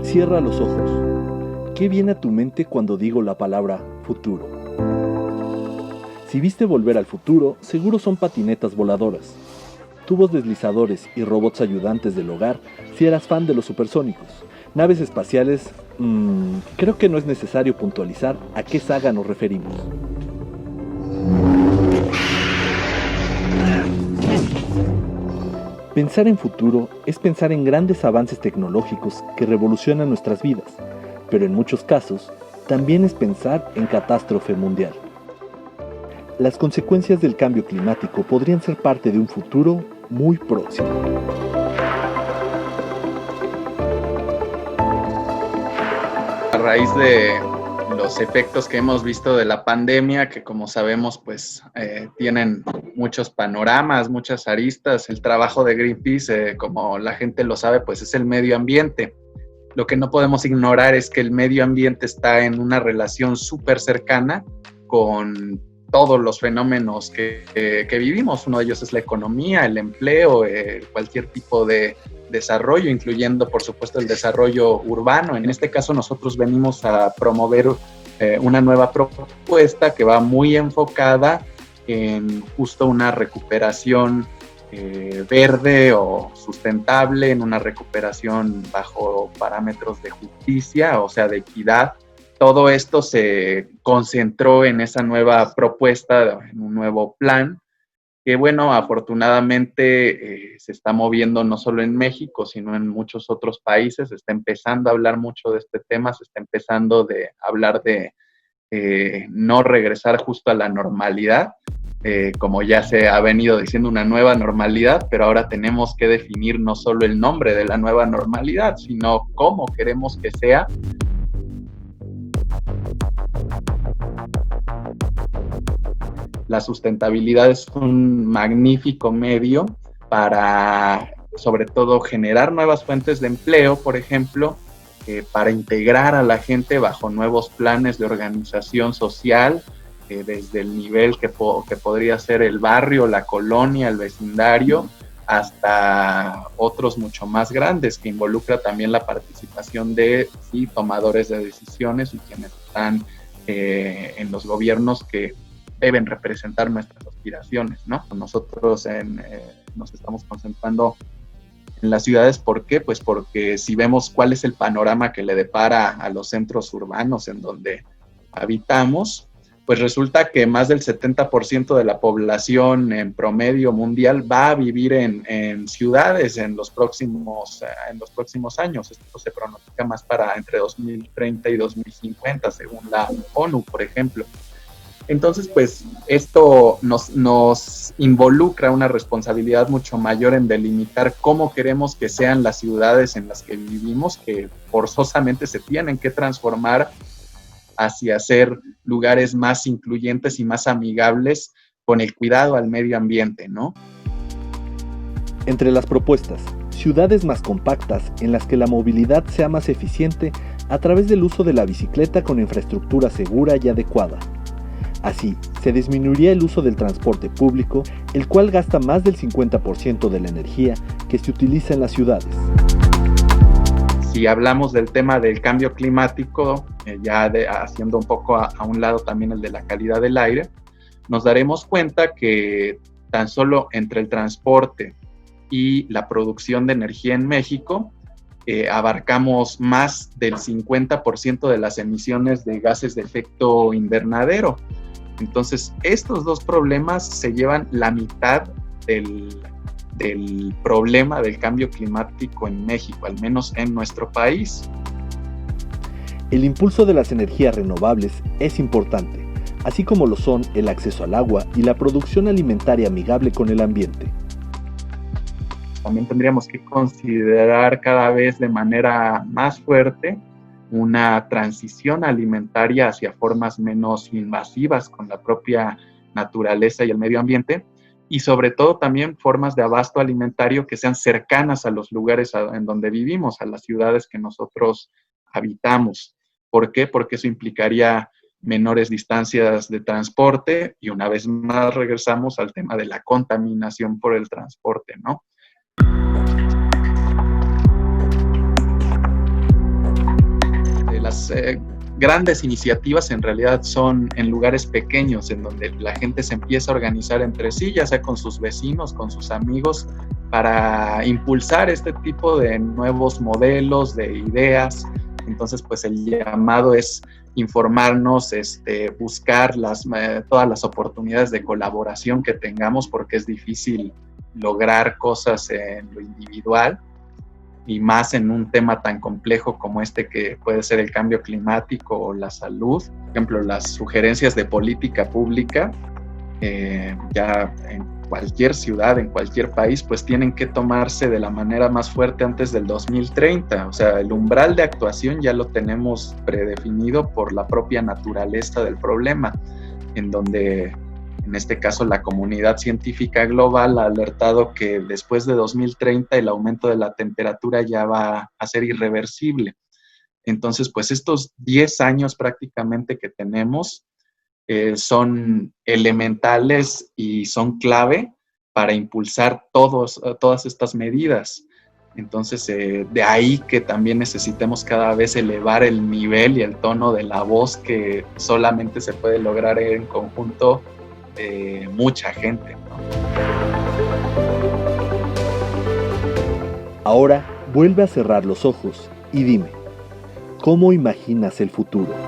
Cierra los ojos. ¿Qué viene a tu mente cuando digo la palabra futuro? Si viste Volver al Futuro, seguro son patinetas voladoras, tubos deslizadores y robots ayudantes del hogar si eras fan de los supersónicos. Naves espaciales, creo que no es necesario puntualizar a qué saga nos referimos. Pensar en futuro es pensar en grandes avances tecnológicos que revolucionan nuestras vidas, pero en muchos casos también es pensar en catástrofe mundial. Las consecuencias del cambio climático podrían ser parte de un futuro muy próximo. A raíz de los efectos que hemos visto de la pandemia, que como sabemos, pues tienen muchos panoramas, muchas aristas. El trabajo de Greenpeace, como la gente lo sabe, pues es el medio ambiente. Lo que no podemos ignorar es que el medio ambiente está en una relación súper cercana con todos los fenómenos que vivimos. Uno de ellos es la economía, el empleo, cualquier tipo de desarrollo, incluyendo, por supuesto, el desarrollo urbano. En este caso, nosotros venimos a promover una nueva propuesta que va muy enfocada en justo una recuperación verde o sustentable, en una recuperación bajo parámetros de justicia, o sea, de equidad. Todo esto se concentró en esa nueva propuesta, en un nuevo plan, que bueno, afortunadamente se está moviendo no solo en México, sino en muchos otros países. Se está empezando a hablar mucho de este tema, se está empezando a hablar de no regresar justo a la normalidad, como ya se ha venido diciendo, una nueva normalidad, pero ahora tenemos que definir no solo el nombre de la nueva normalidad, sino cómo queremos que sea. La sustentabilidad es un magnífico medio para, sobre todo, generar nuevas fuentes de empleo, por ejemplo, para integrar a la gente bajo nuevos planes de organización social, desde el nivel que podría ser el barrio, la colonia, el vecindario, hasta otros mucho más grandes, que involucra también la participación de tomadores de decisiones y quienes están en los gobiernos que deben representar nuestras aspiraciones, ¿no? Nosotros nos estamos concentrando en las ciudades. ¿Por qué? Pues porque si vemos cuál es el panorama que le depara a los centros urbanos en donde habitamos, pues resulta que más del 70% de la población en promedio mundial va a vivir en ciudades en los próximos años. Esto se pronostica más para entre 2030 y 2050, según la ONU, por ejemplo. Entonces, pues esto nos involucra una responsabilidad mucho mayor en delimitar cómo queremos que sean las ciudades en las que vivimos, que forzosamente se tienen que transformar hacia ser lugares más incluyentes y más amigables con el cuidado al medio ambiente, ¿no? Entre las propuestas, ciudades más compactas en las que la movilidad sea más eficiente a través del uso de la bicicleta con infraestructura segura y adecuada. Así, se disminuiría el uso del transporte público, el cual gasta más del 50% de la energía que se utiliza en las ciudades. Si hablamos del tema del cambio climático, haciendo un poco a un lado también el de la calidad del aire, nos daremos cuenta que tan solo entre el transporte y la producción de energía en México, abarcamos más del 50% de las emisiones de gases de efecto invernadero. Entonces, estos dos problemas se llevan la mitad del problema del cambio climático en México, al menos en nuestro país. El impulso de las energías renovables es importante, así como lo son el acceso al agua y la producción alimentaria amigable con el ambiente. También tendríamos que considerar cada vez de manera más fuerte una transición alimentaria hacia formas menos invasivas con la propia naturaleza y el medio ambiente, y sobre todo también formas de abasto alimentario que sean cercanas a los lugares en donde vivimos, a las ciudades que nosotros habitamos. ¿Por qué? Porque eso implicaría menores distancias de transporte y una vez más regresamos al tema de la contaminación por el transporte, ¿no? las grandes iniciativas en realidad son en lugares pequeños, en donde la gente se empieza a organizar entre sí, ya sea con sus vecinos, con sus amigos, para impulsar este tipo de nuevos modelos, de ideas. Entonces, pues el llamado es informarnos, buscar todas las oportunidades de colaboración que tengamos, porque es difícil lograr cosas en lo individual, y más en un tema tan complejo como este que puede ser el cambio climático o la salud. Por ejemplo, las sugerencias de política pública, ya en cualquier ciudad, en cualquier país, pues tienen que tomarse de la manera más fuerte antes del 2030. O sea, el umbral de actuación ya lo tenemos predefinido por la propia naturaleza del problema, en donde en este caso la comunidad científica global ha alertado que después de 2030 el aumento de la temperatura ya va a ser irreversible. Entonces, pues estos 10 años prácticamente que tenemos son elementales y son clave para impulsar todas estas medidas. Entonces, de ahí que también necesitemos cada vez elevar el nivel y el tono de la voz, que solamente se puede lograr en conjunto de mucha gente, ¿no? Ahora vuelve a cerrar los ojos y dime, ¿cómo imaginas el futuro?